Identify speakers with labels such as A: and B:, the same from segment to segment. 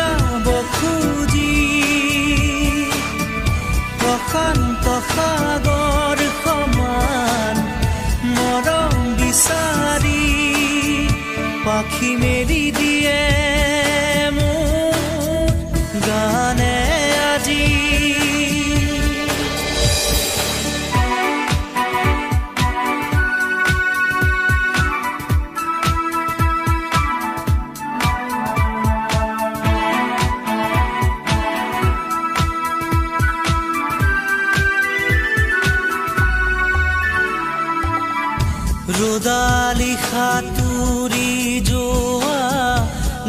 A: বুজাব খুজি প্ৰশান্ত সাগৰ সমান মৰম বিচাৰি পাখি মেলি দিয়ে মোৰ গানে আজি ৰ'দালি সাঁতুৰি যোৱা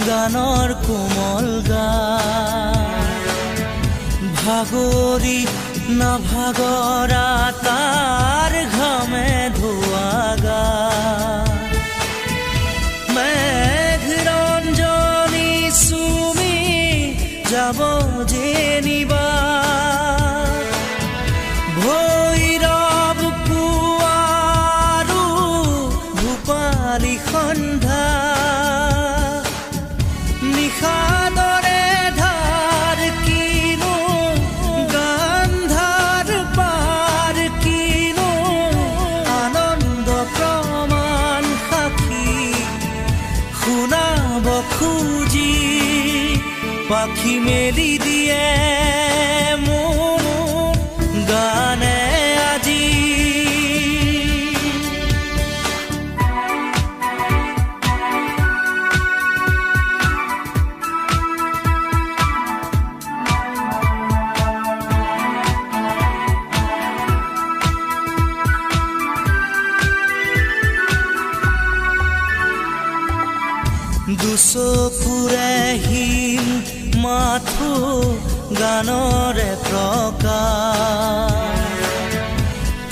A: গানৰ কোমল গান ভাগৰি নাভাগৰা তাৰ ঘামে ধোৱা গান মেঘৰঞ্জনী চুমি যাব যেনিবা সন্ধ্যা নিশাদৰে ধাৰ কিনো গান্ধাৰ পাৰ কিনো আনন্দ প্ৰমাণ সাক্ষী শুনাব খুজি পাখি মেলি দিয়ে মোৰ গানে আজি দুচকুৰে হিম মাথো গানৰে প্ৰকাশ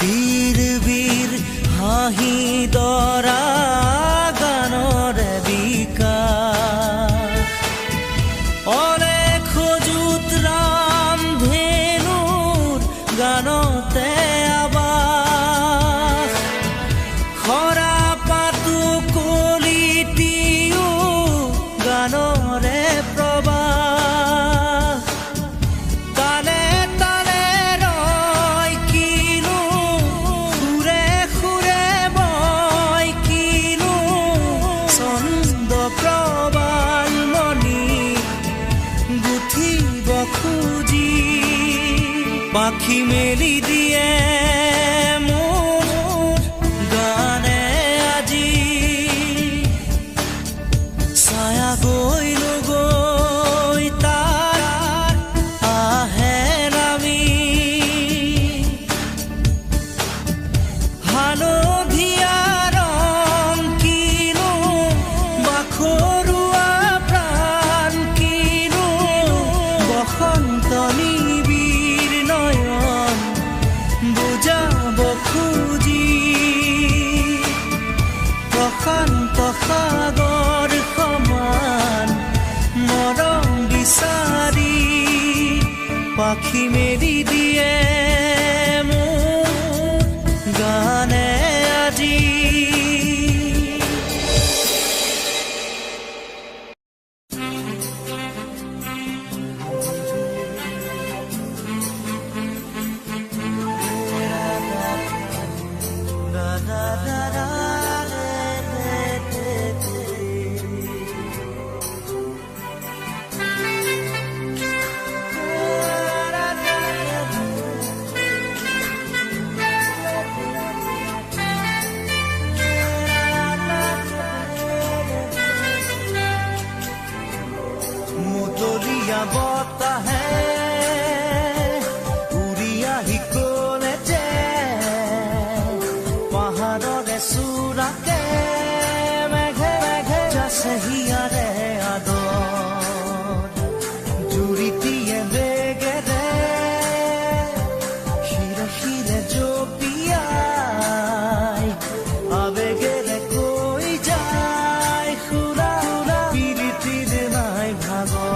A: বীৰ বীৰ হাঁহি দৰা গানৰে বিকাশ অলেখ যুত ৰাম ধেনুৰ গানতে আবাস খৰা পাতো কলিটিও গানৰে প্ৰবাহ তালে তালে ৰয় কিনো সুৰে সুৰে বয় কিনো ছন্দ প্ৰবাল মণি গুঠিব খুজি পাখি মেলি দিয়ে মোৰ গানে আজি ছায়া গৈ নগৈ তাৰ আহে নামি হালধীয়া ৰং কিনো বাখৰুৱা প্ৰাণ কিনো বসন্ত নিবিৰ নয়ন বুজাব খুজি প্ৰশান্ত সাগৰ সমান মৰম বিচাৰি পাখি মেলি দিয়ে মোৰ গানে আজি বতাহে উৰিয়া শিকলে যে পাহাৰৰে চূড়াকে মেঘে মেঘে যাছে হিয়াৰে আদৰ জুৰিটিয়ে বেগেৰে শিৰে শিৰে জপিয়াই আবেগেৰে কৈ যায় খুৰা পিৰিতিৰ নাই ভাগৰ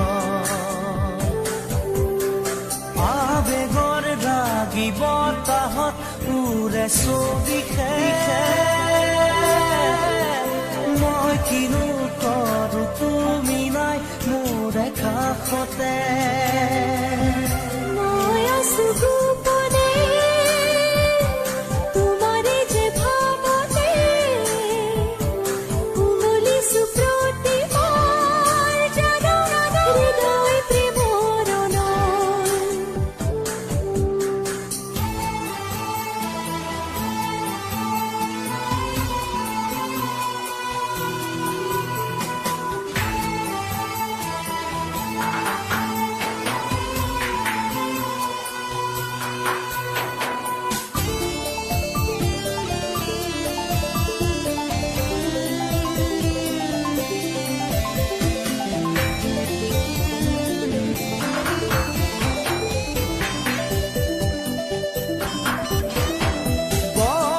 A: আবেগৰ ৰাগি বতাহত উৰে ছবিখে মই কিনো কৰো তুমি নাই মোৰ দেখা কাষতে
B: মই আছো গোপনে তোমাৰে যে ভাৱতে উমলিছো প্ৰতিবাৰ জানো হৃদয় প্ৰেমৰ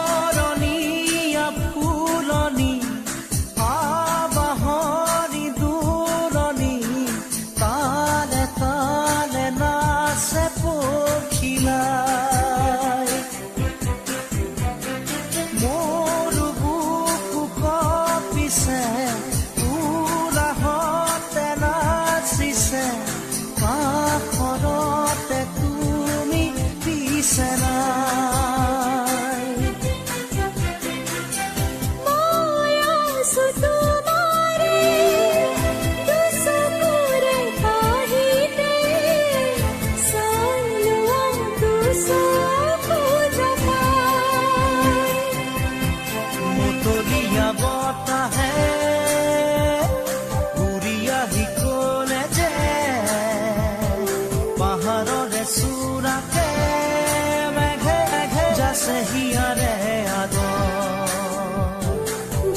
A: বৰণীয়া ফুলনি আবাহনী দূৰণি তালে তালে নাচে পখিলাই মোৰ বুকু কঁপিছে উৰাহতে নাচিছে কাষৰতে তুমি পিছে নাই
B: মই আছো তোমাৰে দুচকুৰে কাহিতে চালোৱা দুচকু জপাই
A: মুতলীয়া বতাহে উৰি আহি ক'লে যে পাহাৰৰে চূড়াতে মেঘে মেঘে যাছে হিয়াৰে আদৰ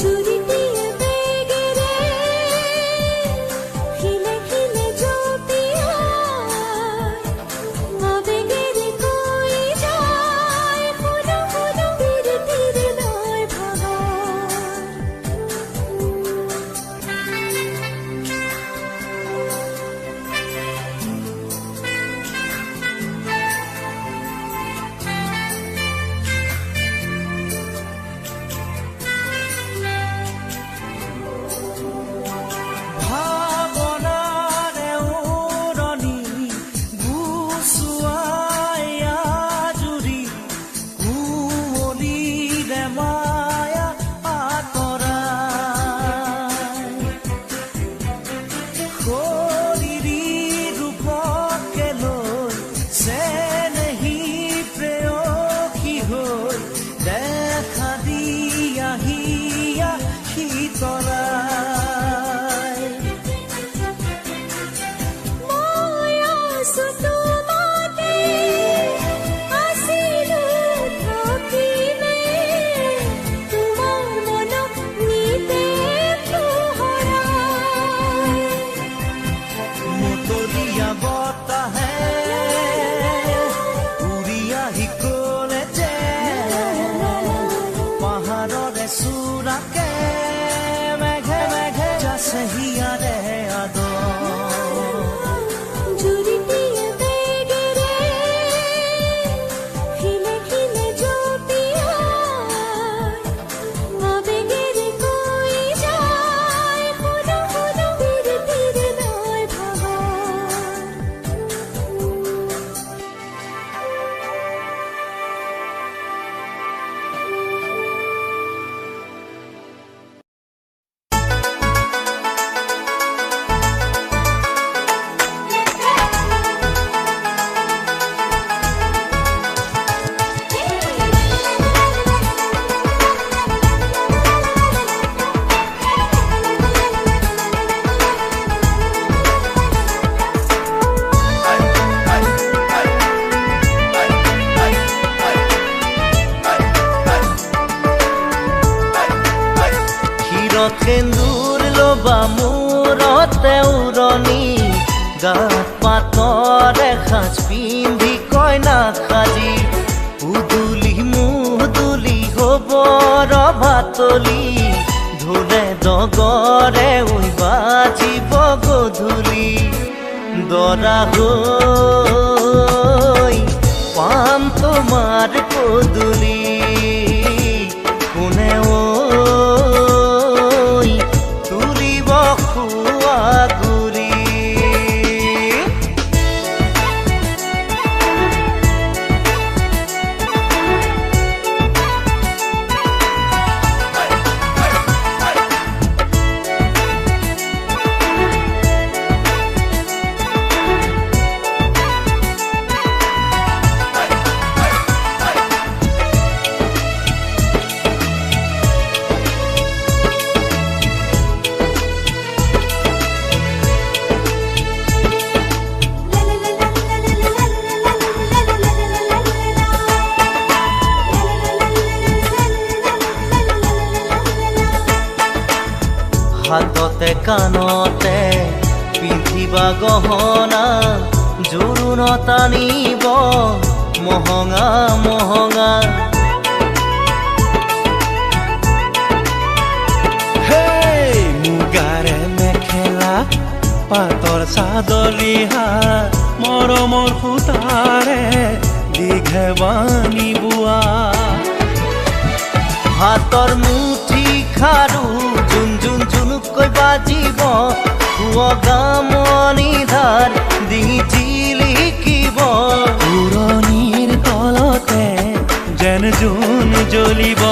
B: জুৰিটিয়ে বেগেৰে খিলে খিলে জপিয়াই আবেগেৰে কৈ যায় শুনো শুনো ধীৰে ধীৰে নৈ ভাগৰ
A: ভাৱনাৰে উৰণি গুচুৱাই আজুৰি কুঁৱলীৰে মায়া আঁতৰাই শৰীৰী ৰূপকে লৈ চেনেহী প্ৰেয়সী হৈ দেখা দিয়া হিয়া শীতলাই
B: মই আছো তোমাতে আছিলো থাকিমে তোমাৰ মনক নিতে পোহৰাই
A: মুতলীয়া বতাহে উৰি আহি ক'লে যে পাহাৰৰে চূড়াকে মেঘে মেঘে যাছে হিয়াৰে আদৰ
B: জুৰিটিয়ে বেগেৰে খিলে খিলে জপিয়াই আবেগেৰে কৈ যায় শুনো শুনো ধীৰে ধীৰে নৈ ভাগৰ
A: সেন্দুৰ লবা মূৰতে উৰণি গাত পাতৰে সাজ পিন্ধি কইনা সাজি উদুলি মুদুলি হ'ব ৰভাতলি ঢোলে ডগৰে উই বাজিব গধূলি দৰা হৈ পাম তোমাৰ পদূলি কোনে তুলিব খোৱা গুৰি হাতে কাণতে পিন্ধিবা গহনা জোৰোণত আনিব মহঙা মহঙা
C: মুগাৰে মেখেলা পাতৰ চাদৰ ৰিহা মৰমৰ সূতাৰে দীঘেবানী বোৱা
A: হাতৰ মুঠি খাৰু জুন জুন জুনুকৈ বাজিব গামনি ধাৰ ডিঙি জিলিকিব
C: পুৰণিৰ তলতে যেন জোন জ্বলিব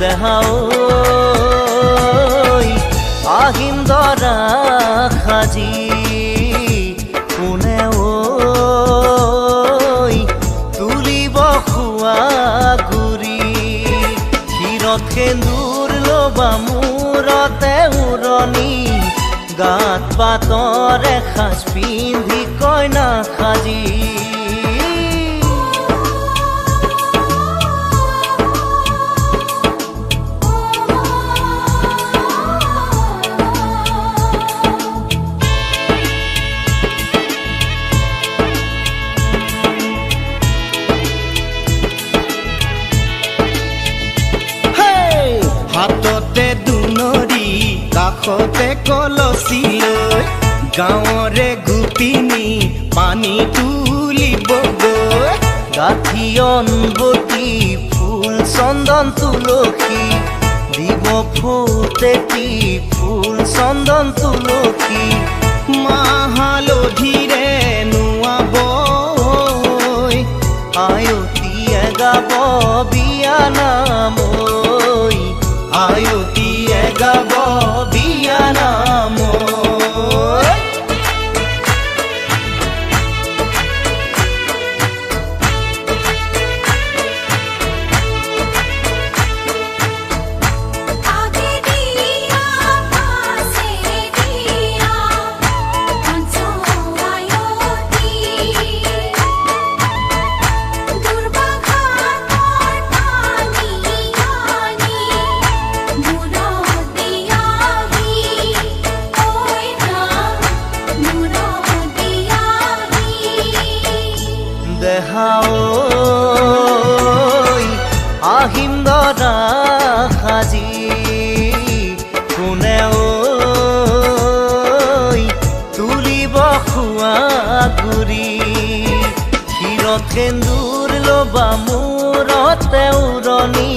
A: দেহা ঐ আহিন দৰা সাজি কোনে ঐ তুলিব খোৱা গুৰি ক্ষীৰত সেন্দুৰ ল'বা মূৰতে উৰণি গাত পাতৰ এসাজ পিন্ধি কইনা সাজি
C: হাততে দুনৰি কাষতে কলচি লৈ গাঁৱৰে গোপিনী পানী তুলিবগৈ
A: গাঠিয়ন বতি ফুল চন্দন তুলসী দিব ফুটেতি ফুল চন্দন তুলসী
C: মাহালধিৰে নোৱাব
A: আয়তীয়ে গাব বিয়া নাম আয়তীয়ে গাব বিয়া নাম
B: आगे दिया पासे दिया हंसो आयोती दुर्भागा और पानी आनी मुरो दिया ही ओए ना मुरो दिया ही
A: দেহা ঐ আহিম দৰা সাজি কোনে ঐ তুলিব খোৱা গুৰি ক্ষীৰত সেন্দুৰ ল'বা মূৰতে উৰণি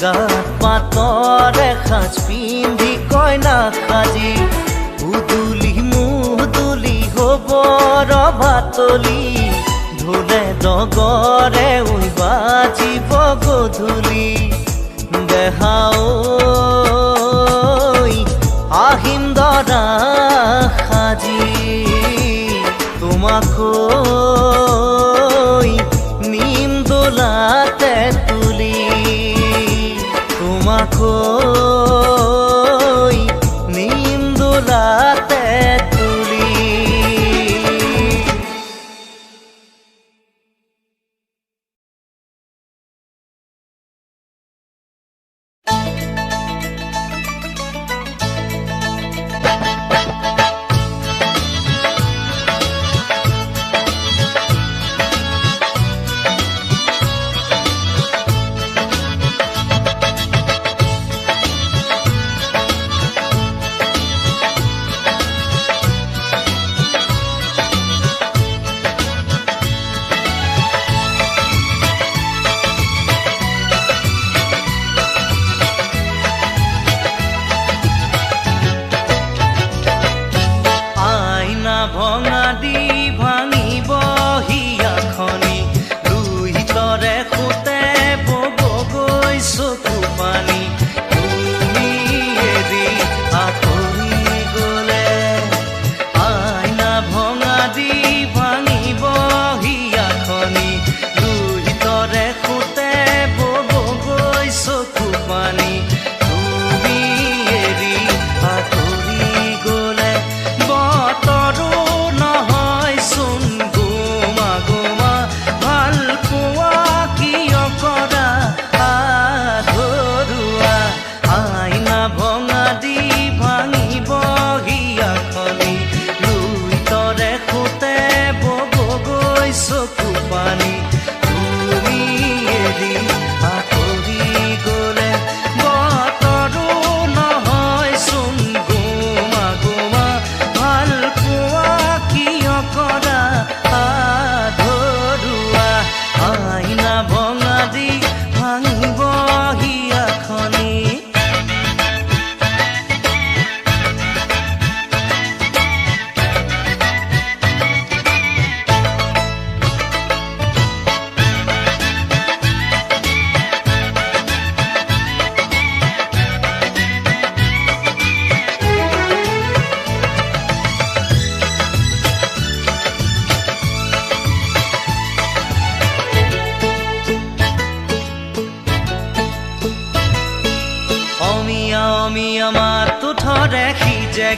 A: গাত পাতৰ এসাজ পিন্ধি কইনা সাজি উদুলি মুদুলি হ'ব ৰভাতলি ঢোলে ডগৰে উই বাজিব গধূলি দেহা ঐ আহিম দৰা সাজি তোমাকৈ নিম দোলাতে তুলি তোমাকৈ নিম দোলাতে তুলি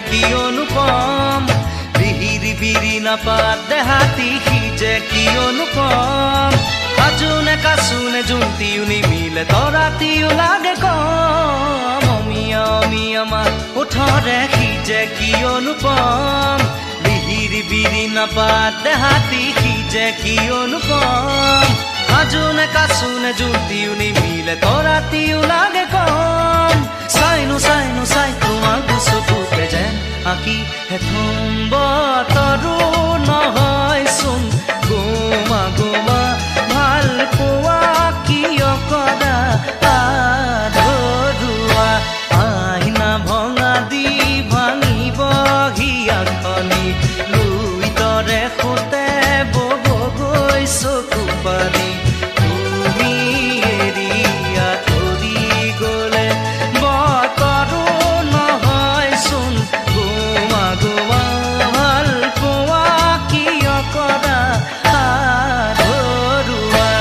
C: কি অনুপম বিহিৰি বিৰি নাপাত দেহাতি সি যে কি অনুপম কাজুনে কাচুনে জুন্তিও নিমিলে তৰাতিও লাগে কম অমিয়া অমিয়া মা ওঠৰে সি যে কি অনুপম বিহিৰি বিৰি নাপাত দেহাতি সি যে কি অনুপম কাজুনে কাচুনে জুন্তিও নিমিলে তৰাতিও লাগে কম চাইনো চাইনো চাই তোমাক চকুতে যেন আঁকি হেথুম বতৰো নহয়চোন গোমা গোমা ভাল পোৱা কিয় কৰা আধৰুৱা আইনা ভঙা দি ভাঙিব হিয়াখনি লুই তৰে সোঁতে বব গৈ চকু পানী তুমি এৰি আঁতৰি গ'লে বতৰো নহয়চোন গোমা গোমা ভাল পোৱা কিয় কৰা আধৰুৱা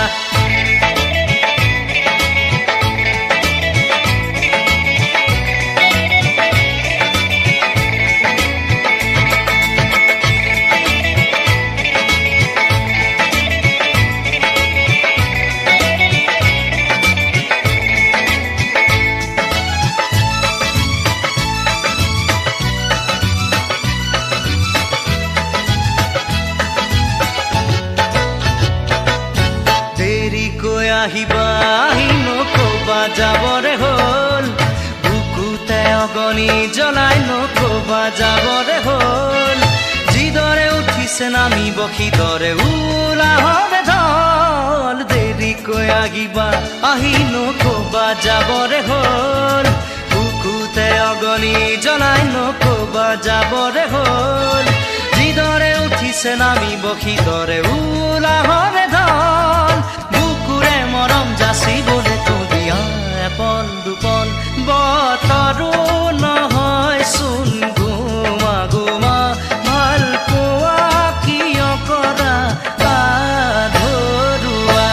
C: দেৰিকৈ আহিবা আহি নকবা যাবৰে হ'ল বুকুতে অগনি জ্বলাই নকবা যাবৰে হ'ল যিদৰে উঠিছে নামিব সিদৰে উলাহবে ঢল দেৰিকৈ আহিবা আহি নকবা যাবৰে হ'ল বুকুতে অগনি জ্বলাই নকবা যাবৰে হ'ল যিদৰে উঠিছে নামিব সিদৰে উলাহবে ঢল বুকুৰে মৰম যাচিবলে তুলিয়া এপল দুপল বতৰো নহয়চোন গোমা গোমা ভাল পোৱা কিয় কৰা আধৰুৱা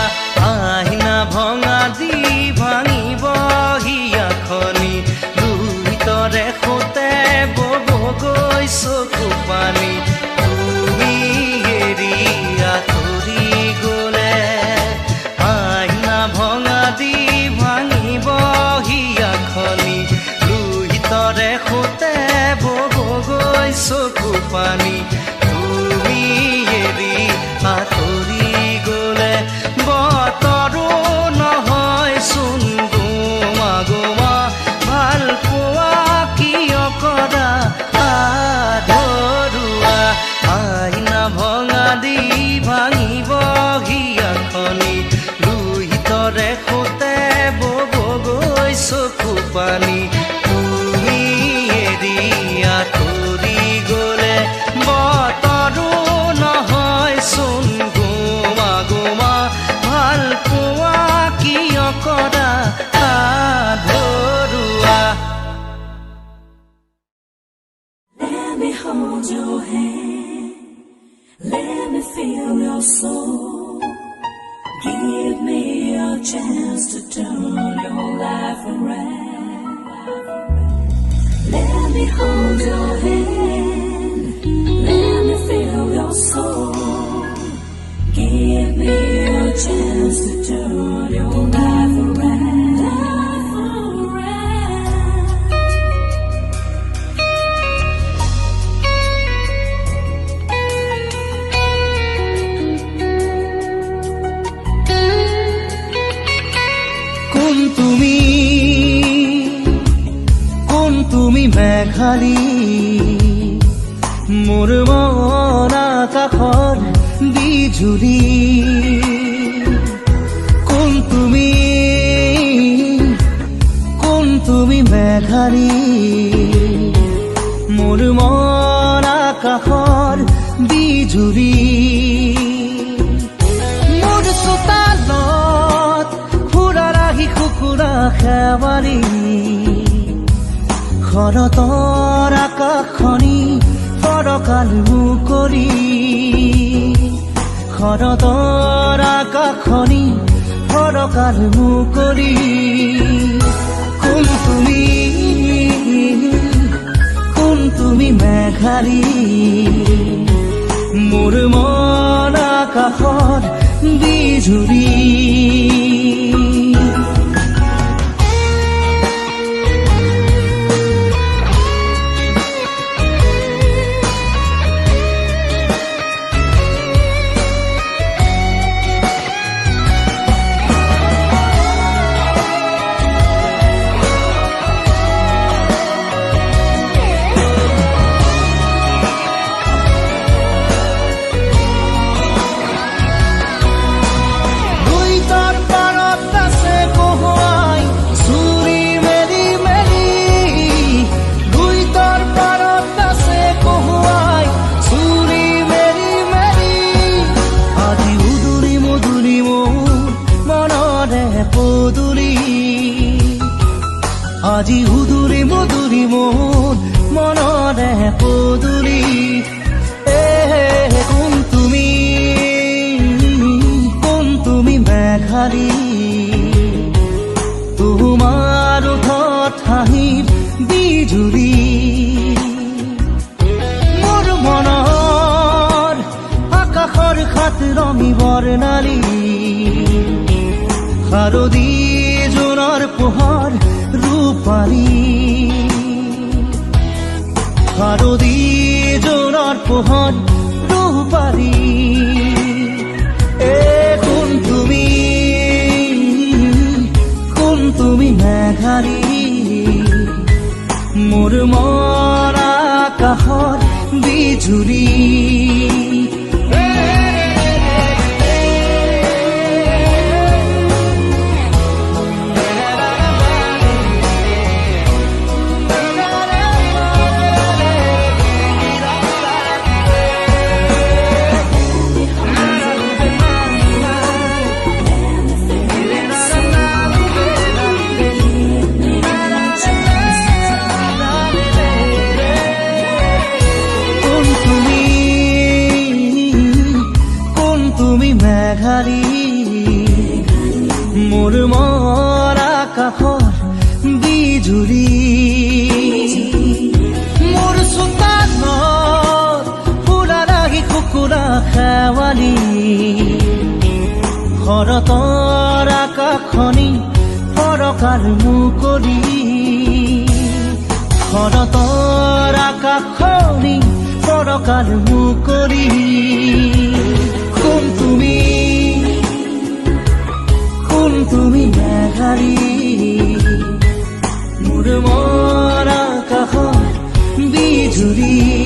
C: আইনা ভঙা দি ভাঙিব হিয়াখনি দুই তৰে সোঁতে বব গৈ চকু পানী তুমি এৰি আঁতৰি গ'লে আইনা ভঙা দি ভাঙিব হিয়াখনি দুই তৰে সোঁতে বব গৈ চকু পানী তুমি এৰি আঁতৰি গ'লে বতৰো নহয়চোন গোমা গোমা ভাল পোৱা কিয় কৰা আধৰুৱা আইনা ভঙা দি ভাঙিব হিয়াখনি দুই তৰে সোঁতে বব গৈ চকু পানী তুমি এৰি আঁতৰি গ'লে বতৰো নহয়চোন গোমা গোমা ভাল পোৱা কিয় কৰা আধৰুৱা
D: Let me hold your hand. Let me feel your soul. Give me a chance to turn your life around. Let me hold your hand. Let me feel your soul. Give me a chance to turn your life around. Life around.
C: কোন তুমি মেঘালী মোৰ মন আকাশৰ বিজুলী কোন তুমি মেঘালী মোৰ মন আকাশৰ বিজুলী মোৰ চোতালত খুৰা ৰাখি কুকুৰা খেৱালী শৰতৰ আকাশখনি ফৰকাল মুকলি শৰতৰ আকাশখনি ফৰকাল মুকলি কোন তুমি মেঘাৰী মোৰ মন আকাশত বিজুৰী আজি উদুৰি মধুৰি মোৰ মনৰে পদুলি কোন তুমি মেঘাৰী তোমাৰ ওঠত হাঁহিৰ বিজুলী মোৰ মনৰ আকাশৰ খাত ৰঙী বৰ্ণালী শাৰদী জোনৰ পোহৰ ৰূপালী শাৰদী জোনৰ পোহৰ ৰূপালী কোন তুমি মেঘাৰী মোৰ মন আকাশত বিজুলী তুমি মেঘাৰী মোৰ মন আকাশৰ বিজুলী মোৰ চোতালত ফুলা লাগি কুকুৰা খেৱালী শৰতৰ আকাশখনি ফৰকাৰ মুকলি শৰতৰ আকাশখনি ফৰকাৰ মুকলি কোন তুমি মেঘাৰী মোৰ মন আকাশত বিজুলী